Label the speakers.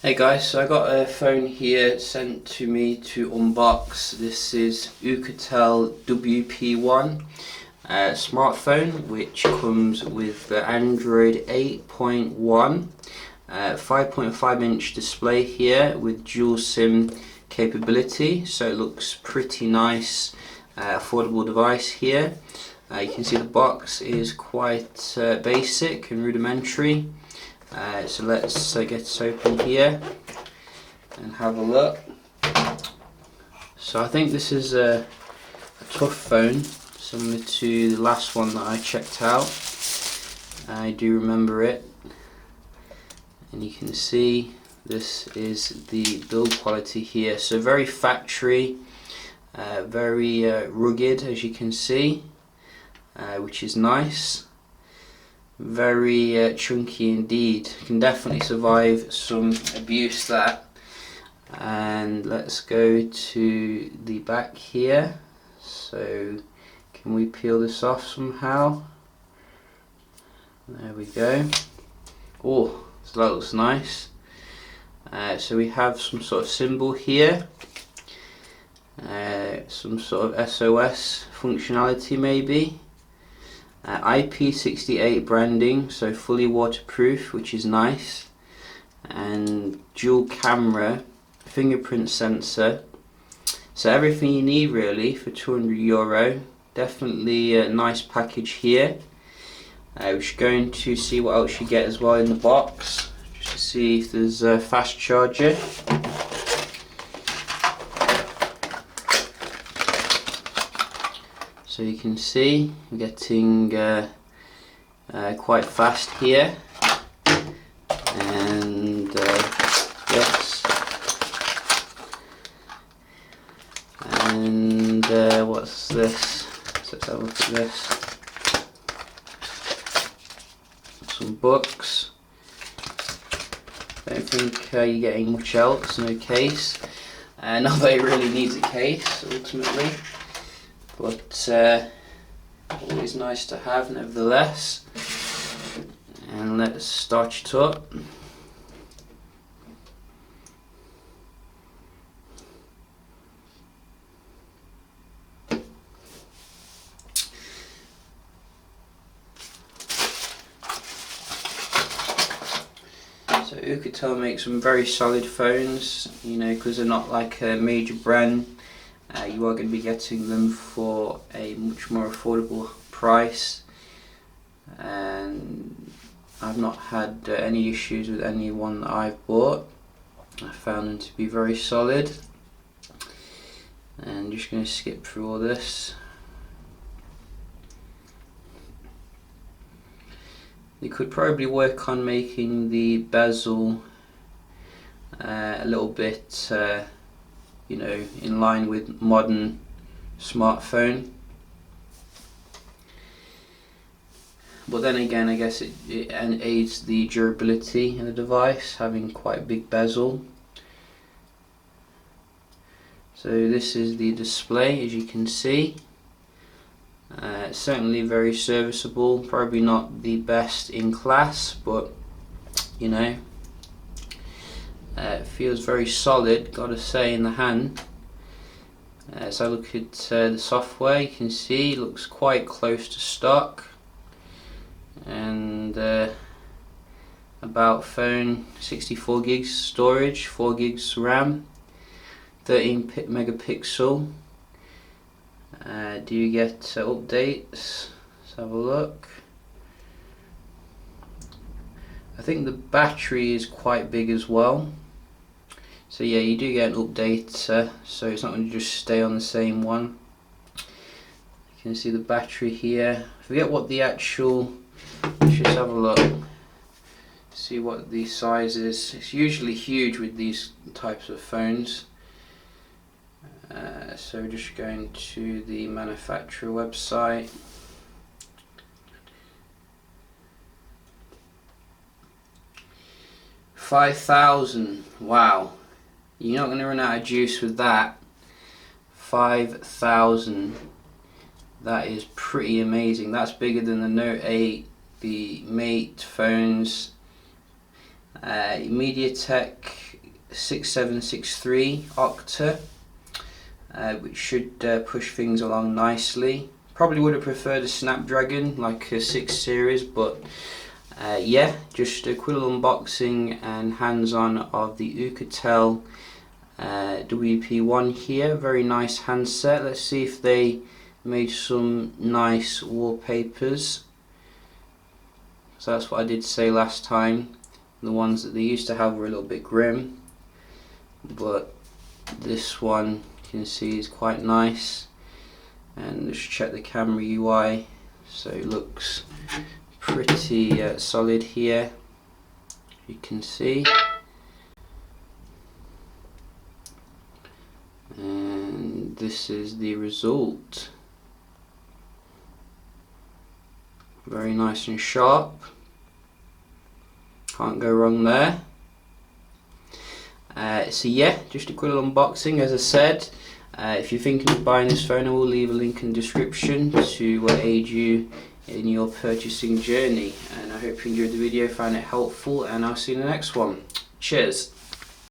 Speaker 1: Hey guys, so I got a phone here sent to me to unbox. This is Oukitel WP1 smartphone, which comes with the Android 8.1, 5.5-inch display here with dual SIM capability, so it looks pretty nice, affordable device here. You can see the box is quite basic and rudimentary. So let's get this open here and have a look. So I think this is a tough phone, similar to the last one that I checked out. I do remember it, and you can see this is the build quality here. So very factory, very rugged, as you can see, which is nice. Very chunky indeed. Can definitely survive some abuse, that. And let's go to the back here. So can we peel this off somehow? There we go. Oh, so that looks nice. So we have some sort of symbol here, some sort of SOS functionality maybe. IP68 branding, so fully waterproof, which is nice, and dual camera, fingerprint sensor, so everything you need really for €200. Definitely a nice package here. We're just going to see what else you get as well in the box, just to see if there's a fast charger. So you can see we're getting quite fast here, and yes, and what's this? Let's have a look at this. Some books. Don't think you're getting much else. No case. Not that it really needs a case ultimately, but always nice to have nevertheless. And let's start it up. So Oukitel makes some very solid phones, you know, because they're not like a major brand. You are going to be getting them for a much more affordable price, and I've not had any issues with any one that I've bought. I found them to be very solid, and just going to skip through all this. They could probably work on making the bezel a little bit you know, in line with modern smartphone. But then again, I guess it aids the durability of the device, having quite a big bezel. So this is the display, as you can see. Certainly very serviceable, probably not the best in class, but you know, it feels very solid, gotta say, in the hand. As I look at the software, you can see it looks quite close to stock, and about phone, 64 gigs storage, 4 gigs RAM, 13 megapixel. Do you get updates? Let's have a look. I think the battery is quite big as well. So yeah, you do get an update, so it's not going to just stay on the same one. You can see the battery here. I forget what the actual, let's just have a look, see what the size is. It's usually huge with these types of phones. So just going to the manufacturer website. $5,000, wow. You're not going to run out of juice with that. 5,000. That is pretty amazing. That's bigger than the Note 8, the Mate phones. MediaTek 6763 Oukitel, which should push things along nicely. Probably would have preferred a Snapdragon like a 6 series, but yeah, just a quick little unboxing and hands-on of the Oukitel WP1 here. Very nice handset. Let's see if they made some nice wallpapers. So that's what I did say last time. The ones that they used to have were a little bit grim, but this one you can see is quite nice. And just check the camera UI, so it looks pretty solid here, you can see. And this is the result. Very nice and sharp, can't go wrong there. So yeah, just a quick little unboxing. As I said, if you're thinking of buying this phone, I will leave a link in the description to aid you in your purchasing journey. And I hope you enjoyed the video, found it helpful, and I'll see you in the next one. Cheers.